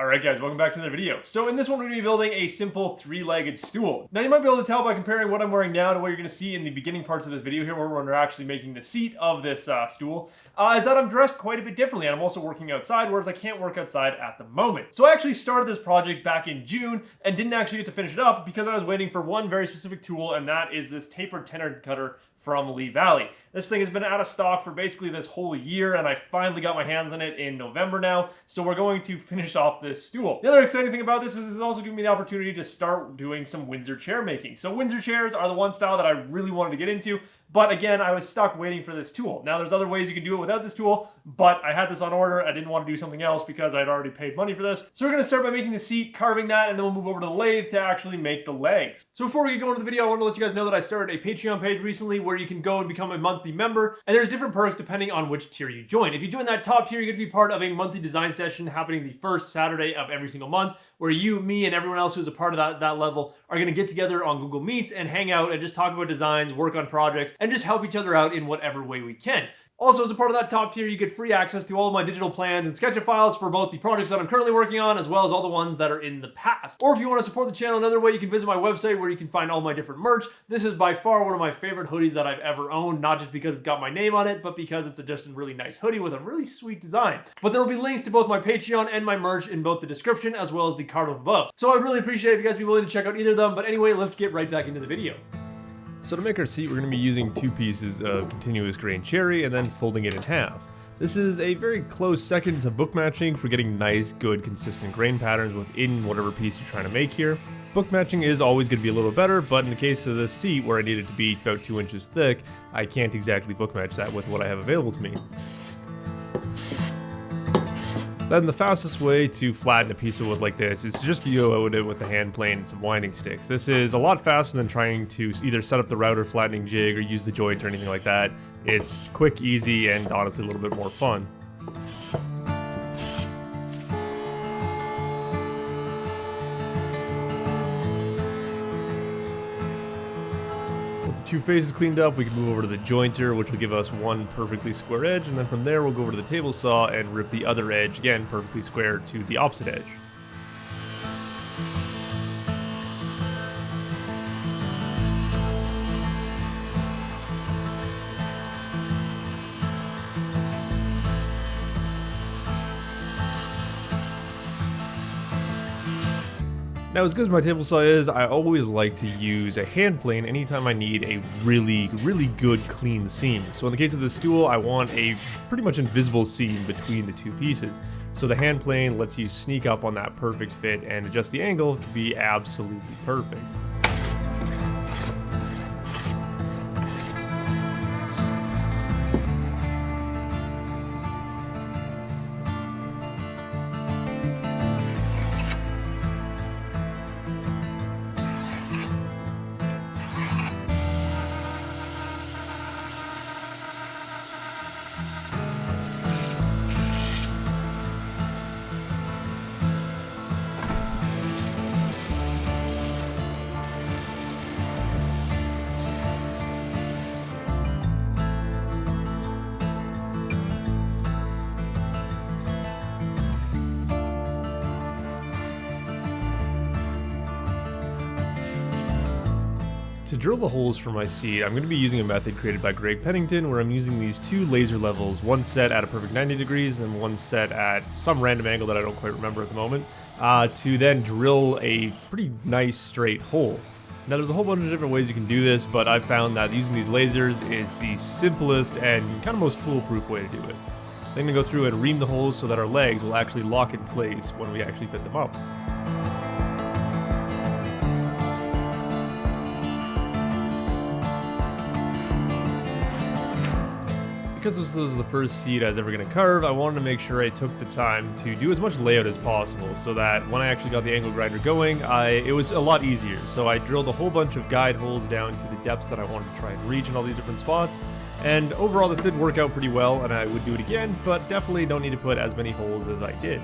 Alright guys, welcome back to another video. So in this one we're going to be building a simple three-legged stool. Now you might be able to tell by comparing what I'm wearing now to what you're going to see in the beginning parts of this video here where we're actually making the seat of this stool. That I'm dressed quite a bit differently, and I'm also working outside, whereas I can't work outside at the moment. So I actually started this project back in June and didn't actually get to finish it up because I was waiting for one very specific tool, and that is this tapered tenon cutter from Lee Valley. This thing has been out of stock for basically this whole year, and I finally got my hands on it in November now, so we're going to finish off this stool. The other exciting thing about this is it's also giving me the opportunity to start doing some Windsor chair making. So Windsor chairs are the one style that I really wanted to get into, but again, I was stuck waiting for this tool. Now there's other ways you can do it without this tool, but I had this on order. I didn't want to do something else because I'd already paid money for this. So we're going to start by making the seat, carving that, and then we'll move over to the lathe to actually make the legs. So before we get going to the video, I want to let you guys know that I started a Patreon page recently where you can go and become a monthly member, and there's different perks depending on which tier you join. If you join that top tier, you get to be part of a monthly design session happening the first Saturday of every single month, where you, me, and everyone else who's a part of that level are going to get together on Google Meets and hang out and just talk about designs, work on projects, and just help each other out in whatever way we can. Also, as a part of that top tier, you get free access to all of my digital plans and SketchUp files for both the projects that I'm currently working on, as well as all the ones that are in the past. Or if you want to support the channel another way, you can visit my website where you can find all my different merch. This is by far one of my favorite hoodies that I've ever owned, not just because it's got my name on it, but because it's just a really nice hoodie with a really sweet design. But there will be links to both my Patreon and my merch in both the description as well as the card above. So I'd really appreciate it if you guys be willing to check out either of them. But anyway, let's get right back into the video. So to make our seat, we're going to be using two pieces of continuous grain cherry and then folding it in half. This is a very close second to book matching for getting nice, good, consistent grain patterns within whatever piece you're trying to make here. Book matching is always going to be a little better, but in the case of this seat where I need it to be about 2 inches thick, I can't exactly book match that with what I have available to me. Then the fastest way to flatten a piece of wood like this is to just go at it with the hand plane and some winding sticks. This is a lot faster than trying to either set up the router flattening jig or use the joint or anything like that. It's quick, easy, and honestly a little bit more fun. Two faces cleaned up, we can move over to the jointer, which will give us one perfectly square edge, and then from there we'll go over to the table saw and rip the other edge, again perfectly square, to the opposite edge. Now, as good as my table saw is, I always like to use a hand plane anytime I need a really good clean seam. So in the case of the stool, I want a pretty much invisible seam between the two pieces. So the hand plane lets you sneak up on that perfect fit and adjust the angle to be absolutely perfect. To drill the holes for my seat, I'm going to be using a method created by Greg Pennington where I'm using these two laser levels, one set at a perfect 90 degrees and one set at some random angle that I don't quite remember at the moment, to then drill a pretty nice straight hole. Now there's a whole bunch of different ways you can do this, but I've found that using these lasers is the simplest and kind of most foolproof way to do it. I'm going to go through and ream the holes so that our legs will actually lock in place when we actually fit them up. Because this was the first seat I was ever going to carve, I wanted to make sure I took the time to do as much layout as possible so that when I actually got the angle grinder going, it was a lot easier. So I drilled a whole bunch of guide holes down to the depths that I wanted to try and reach in all these different spots. And overall this did work out pretty well, and I would do it again, but definitely don't need to put as many holes as I did.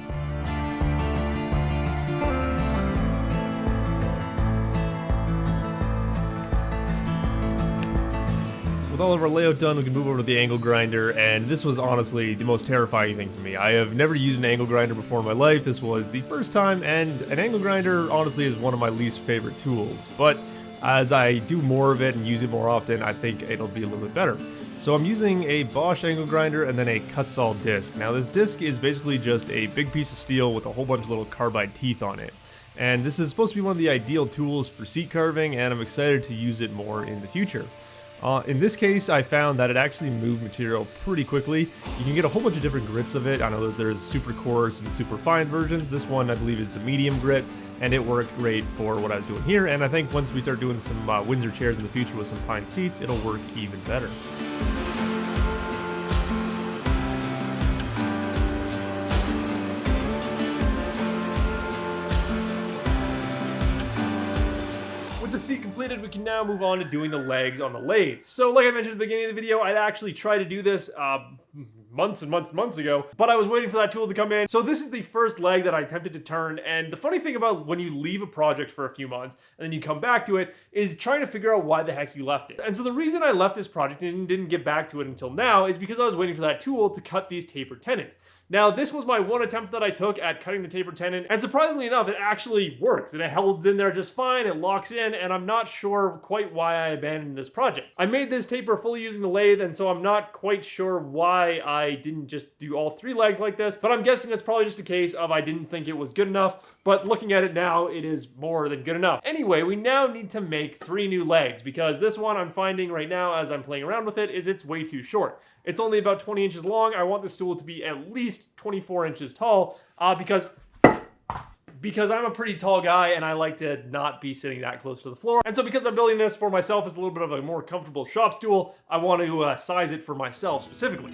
With all of our layout done, we can move over to the angle grinder, and this was honestly the most terrifying thing for me. I have never used an angle grinder before in my life. This was the first time, and an angle grinder honestly is one of my least favorite tools. But as I do more of it and use it more often, I think it'll be a little bit better. So I'm using a Bosch angle grinder and then a cut-saw disc. Now this disc is basically just a big piece of steel with a whole bunch of little carbide teeth on it. And this is supposed to be one of the ideal tools for seat carving, and I'm excited to use it more in the future. In this case, I found that it actually moved material pretty quickly. You can get a whole bunch of different grits of it. I know that there's super coarse and super fine versions. This one, I believe, is the medium grit, and it worked great for what I was doing here. And I think once we start doing some Windsor chairs in the future with some pine seats, it'll work even better. With the seat completed, we can now move on to doing the legs on the lathe. So like I mentioned at the beginning of the video, I'd actually tried to do this months and months ago, but I was waiting for that tool to come in. So this is the first leg that I attempted to turn, and the funny thing about when you leave a project for a few months and then you come back to it is trying to figure out why the heck you left it. And so the reason I left this project and didn't get back to it until now is because I was waiting for that tool to cut these taper tenons. Now, this was my one attempt that I took at cutting the taper tenon, and surprisingly enough, it actually works, and it holds in there just fine, it locks in, and I'm not sure quite why I abandoned this project. I made this taper fully using the lathe, and so I'm not quite sure why I didn't just do all three legs like this, but I'm guessing it's probably just a case of I didn't think it was good enough, but looking at it now, it is more than good enough. Anyway, we now need to make 3 new legs, because this one I'm finding right now as I'm playing around with it is it's way too short. It's only about 20 inches long. I want this tool to be at least 24 inches tall because I'm a pretty tall guy and I like to not be sitting that close to the floor. And so because I'm building this for myself as a little bit of a more comfortable shop stool, I want to size it for myself specifically.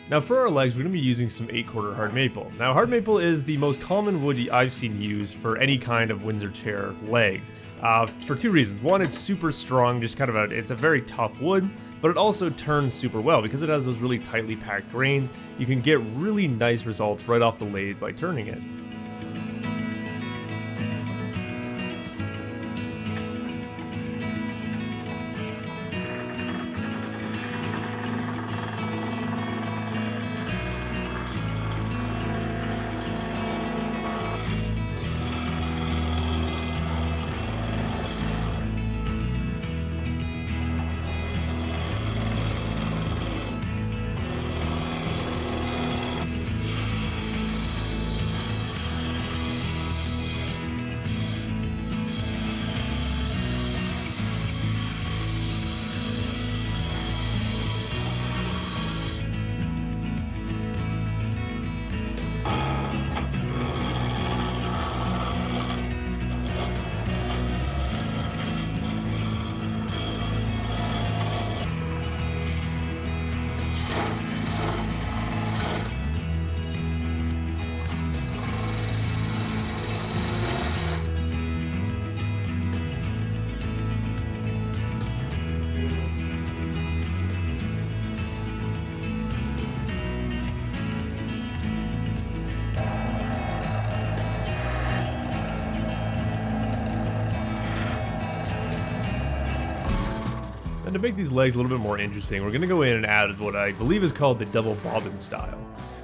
Now for our legs, we're going to be using some 8-quarter hard maple. Now hard maple is the most common wood I've seen used for any kind of Windsor chair legs. For 2 reasons. One, it's super strong, just kind of it's a very tough wood, but it also turns super well because it has those really tightly packed grains. You can get really nice results right off the lathe by turning it. And to make these legs a little bit more interesting, we're going to go in and add what I believe is called the double bobbin style.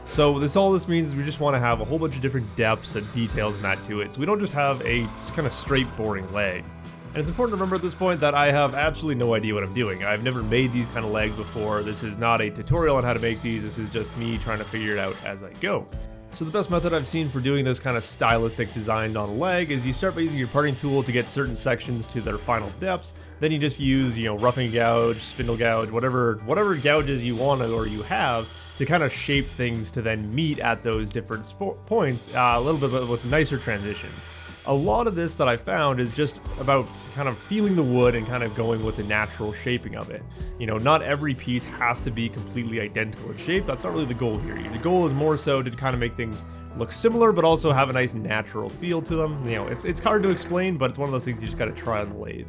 So all this means is we just want to have a whole bunch of different depths and details and that to it, so we don't just have a kind of straight boring leg. And it's important to remember at this point that I have absolutely no idea what I'm doing. I've never made these kind of legs before. This is not a tutorial on how to make these. This is just me trying to figure it out as I go. So the best method I've seen for doing this kind of stylistic design on a leg is you start by using your parting tool to get certain sections to their final depths. Then you just use, roughing gouge, spindle gouge, whatever gouges you want or you have to kind of shape things to then meet at those different points a little bit with nicer transition. A lot of this that I found is just about kind of feeling the wood and kind of going with the natural shaping of it. Not every piece has to be completely identical in shape. That's not really the goal here. The goal is more so to kind of make things look similar, but also have a nice natural feel to them. It's hard to explain, but it's one of those things you just got to try on the lathe.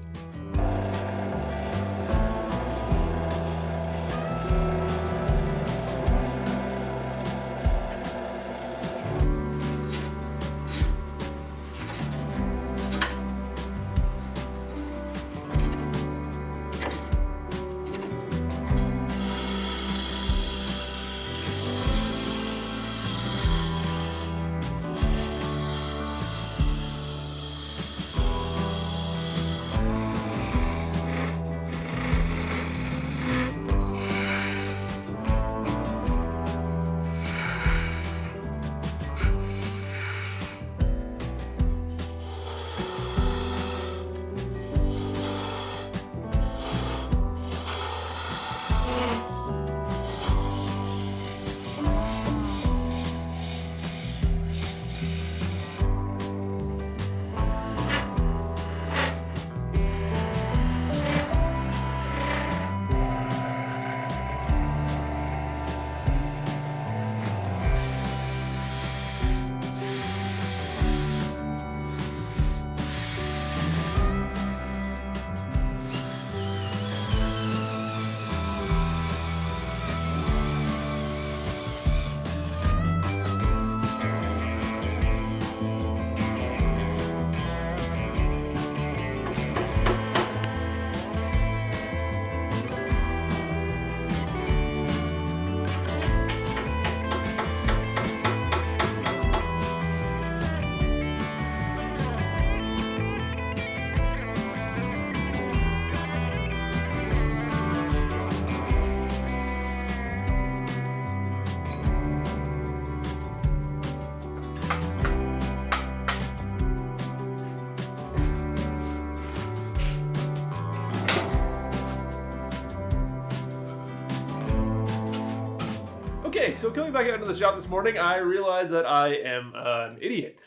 Okay, so coming back out into the shop this morning, I realized that I am an idiot.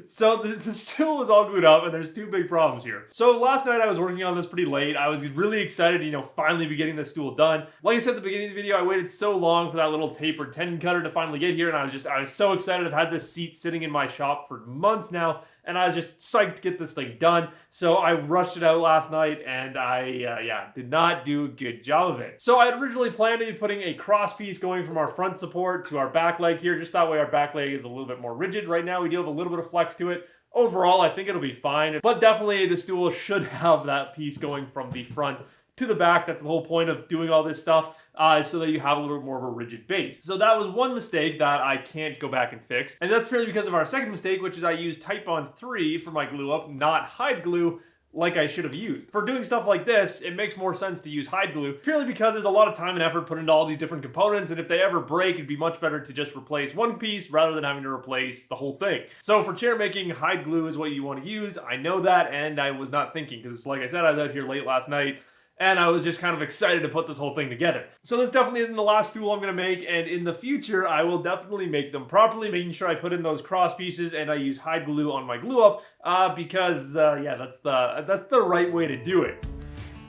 So the stool is all glued up and there's two big problems here. So last night I was working on this pretty late. I was really excited to, finally be getting this stool done. Like I said at the beginning of the video, I waited so long for that little tapered tendon cutter to finally get here, and I was so excited. I've had this seat sitting in my shop for months now, and I was just psyched to get this thing done. So I rushed it out last night, and I did not do a good job of it. So I had originally planned to be putting a cross piece going from our front support to our back leg here, just that way our back leg is a little bit more rigid. Right now we do have a little bit of flex to it. Overall, I think it'll be fine, but definitely the stool should have that piece going from the front to the back. That's the whole point of doing all this stuff, so that you have a little bit more of a rigid base. So that was one mistake that I can't go back and fix, and that's purely because of our second mistake, which is I used Titebond 3 for my glue up, not hide glue, like I should have used. For doing stuff like this, it makes more sense to use hide glue, purely because there's a lot of time and effort put into all these different components, and if they ever break, it'd be much better to just replace one piece rather than having to replace the whole thing. So for chair making, hide glue is what you want to use. I know that, and I was not thinking, because like I said, I was out here late last night, and I was just kind of excited to put this whole thing together. So this definitely isn't the last stool I'm going to make, and in the future, I will definitely make them properly, making sure I put in those cross pieces and I use hide glue on my glue up, because that's the right way to do it.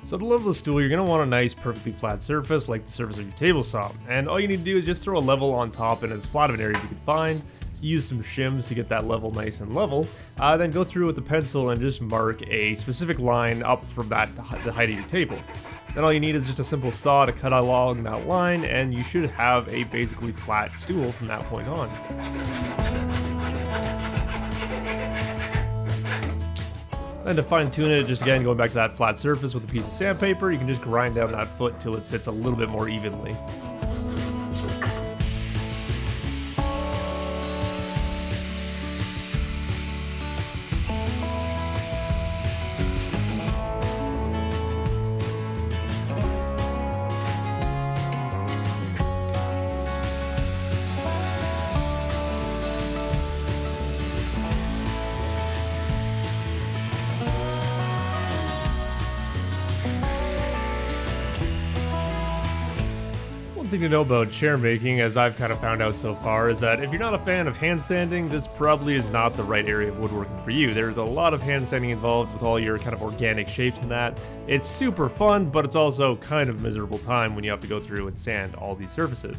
So to level the stool, you're going to want a nice, perfectly flat surface, like the surface of your table saw. And all you need to do is just throw a level on top in as flat of an area as you can find. Use some shims to get that level nice and level, then go through with the pencil and just mark a specific line up from that the height of your table. Then all you need is just a simple saw to cut along that line, and you should have a basically flat stool from that point on. Then to fine tune it, just again going back to that flat surface with a piece of sandpaper, you can just grind down that foot till it sits a little bit more evenly. One thing to know about chair making, as I've kind of found out so far, is that if you're not a fan of hand sanding, this probably is not the right area of woodworking for you. There's a lot of hand sanding involved with all your kind of organic shapes and that. It's super fun, but it's also kind of miserable time when you have to go through and sand all these surfaces.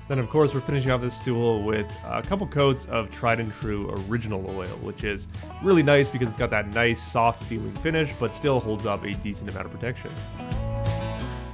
Then of course we're finishing off this stool with a couple coats of tried and true original oil, which is really nice because it's got that nice soft feeling finish, but still holds up a decent amount of protection.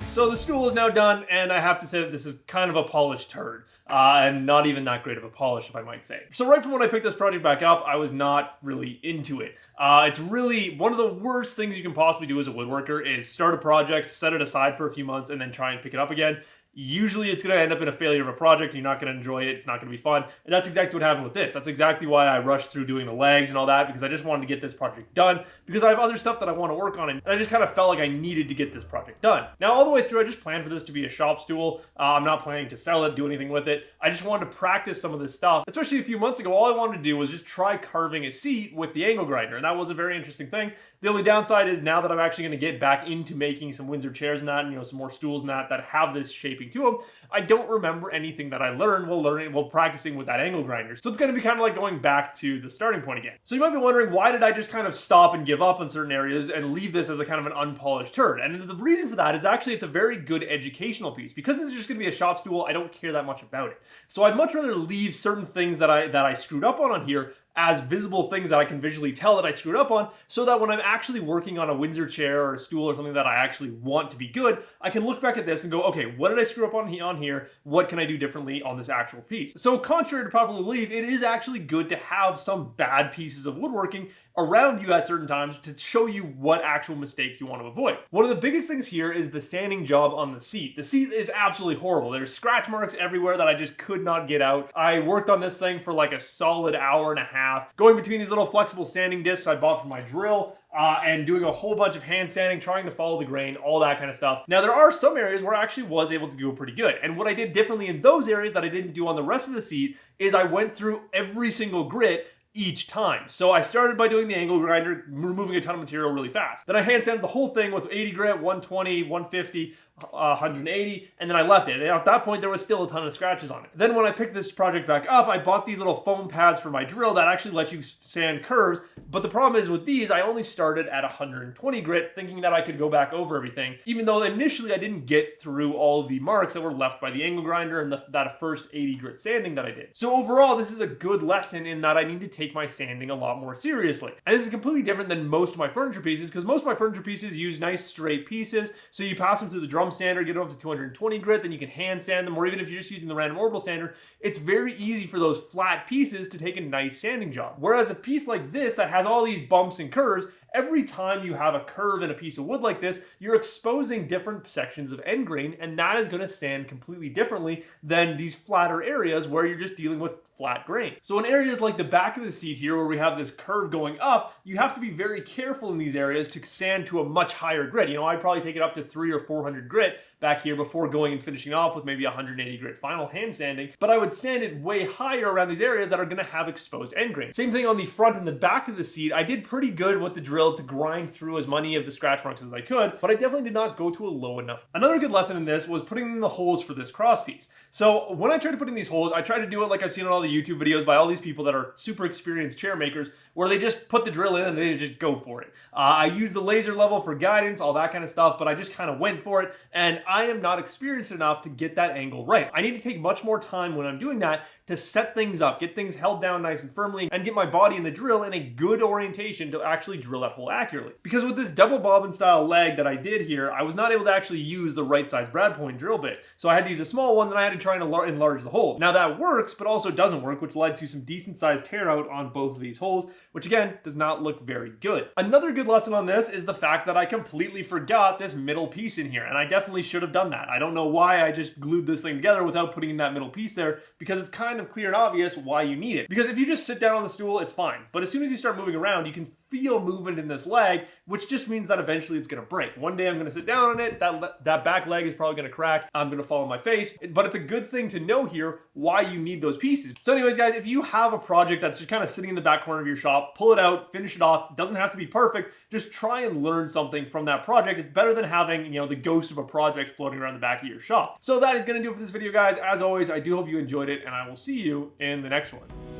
So the stool is now done, and I have to say that this is kind of a polished turd, and not even that great of a polish, if I might say. So right from when I picked this project back up, I was not really into it. It's really one of the worst things you can possibly do as a woodworker is start a project, set it aside for a few months, and then try and pick it up again. Usually it's going to end up in a failure of a project, and you're not going to enjoy it, it's not going to be fun, and that's exactly what happened with this. That's exactly why I rushed through doing the legs and all that, because I just wanted to get this project done, because I have other stuff that I want to work on, and I just kind of felt like I needed to get this project done. Now, all the way through, I just planned for this to be a shop stool. I'm not planning to sell it, do anything with it. I just wanted to practice some of this stuff. Especially a few months ago, all I wanted to do was just try carving a seat with the angle grinder, and that was a very interesting thing. The only downside is now that I'm actually going to get back into making some Windsor chairs and that, and some more stools and that have this shaping to them, I don't remember anything that I learned while practicing with that angle grinder. So it's going to be kind of like going back to the starting point again. So you might be wondering, why did I just kind of stop and give up on certain areas and leave this as a kind of an unpolished turd? And the reason for that is actually it's a very good educational piece. Because this is just going to be a shop stool, I don't care that much about it. So I'd much rather leave certain things that I screwed up on here as visible things that I can visually tell that I screwed up on, so that when I'm actually working on a Windsor chair or a stool or something that I actually want to be good, I can look back at this and go, okay, what did I screw up on here? What can I do differently on this actual piece? So contrary to popular belief, it is actually good to have some bad pieces of woodworking around you at certain times to show you what actual mistakes you want to avoid. One of the biggest things here is the sanding job on the seat. The seat is absolutely horrible. There's scratch marks everywhere that I just could not get out. I worked on this thing for like a solid hour and a half, going between these little flexible sanding discs I bought for my drill, and doing a whole bunch of hand sanding, trying to follow the grain, all that kind of stuff. Now, there are some areas where I actually was able to do pretty good. And what I did differently in those areas that I didn't do on the rest of the seat is I went through every single grit each time. So I started by doing the angle grinder, removing a ton of material really fast. Then I hand sanded the whole thing with 80 grit, 120, 150, 180, and then I left it. And at that point, there was still a ton of scratches on it. Then when I picked this project back up, I bought these little foam pads for my drill that actually let you sand curves. But the problem is with these, I only started at 120 grit, thinking that I could go back over everything, even though initially I didn't get through all of the marks that were left by the angle grinder and that first 80 grit sanding that I did. So overall, this is a good lesson in that I need to take my sanding a lot more seriously. And this is completely different than most of my furniture pieces, because most of my furniture pieces use nice straight pieces. So you pass them through the drum sander, get them up to 220 grit, then you can hand sand them, or even if you're just using the random orbital sander, it's very easy for those flat pieces to take a nice sanding job. Whereas a piece like this that has all these bumps and curves, every time you have a curve in a piece of wood like this, you're exposing different sections of end grain, and that is going to sand completely differently than these flatter areas where you're just dealing with flat grain. So in areas like the back of the seat here where we have this curve going up, you have to be very careful in these areas to sand to a much higher grit. You know, I'd probably take it up to 300 or 400 grit back here before going and finishing off with maybe 180 grit final hand sanding, but I would sand it way higher around these areas that are going to have exposed end grain. Same thing on the front and the back of the seat. I did pretty good with the drill to grind through as many of the scratch marks as I could, but I definitely did not go to a low enough. Another good lesson in this was putting in the holes for this cross piece. So when I tried to put in these holes, I tried to do it like I've seen on all the YouTube videos by all these people that are super experienced chair makers, where they just put the drill in and they just go for it. I use the laser level for guidance, all that kind of stuff, but I just kind of went for it, and I am not experienced enough to get that angle right. I need to take much more time when I'm doing that to set things up, get things held down nice and firmly, and get my body in the drill in a good orientation to actually drill that hole accurately. Because with this double bobbin style leg that I did here, I was not able to actually use the right size brad point drill bit. So I had to use a small one, then I had to try and enlarge the hole. Now that works, but also doesn't work, which led to some decent sized tear out on both of these holes, which again, does not look very good. Another good lesson on this is the fact that I completely forgot this middle piece in here, and I definitely should have done that. I don't know why I just glued this thing together without putting in that middle piece there, because it's kind of clear and obvious why you need it. Because if you just sit down on the stool, it's fine. But as soon as you start moving around, you can feel movement in this leg, which just means that eventually it's going to break. One day I'm going to sit down on it, that back leg is probably going to crack, I'm going to fall on my face, but it's a good thing to know here why you need those pieces. So anyways, guys, if you have a project that's just kind of sitting in the back corner of your shop, pull it out, finish it off. It doesn't have to be perfect. Just try and learn something from that project. It's better than having, you know, the ghost of a project floating around the back of your shop. So that is going to do it for this video, guys. As always, I do hope you enjoyed it, and I will see you in the next one.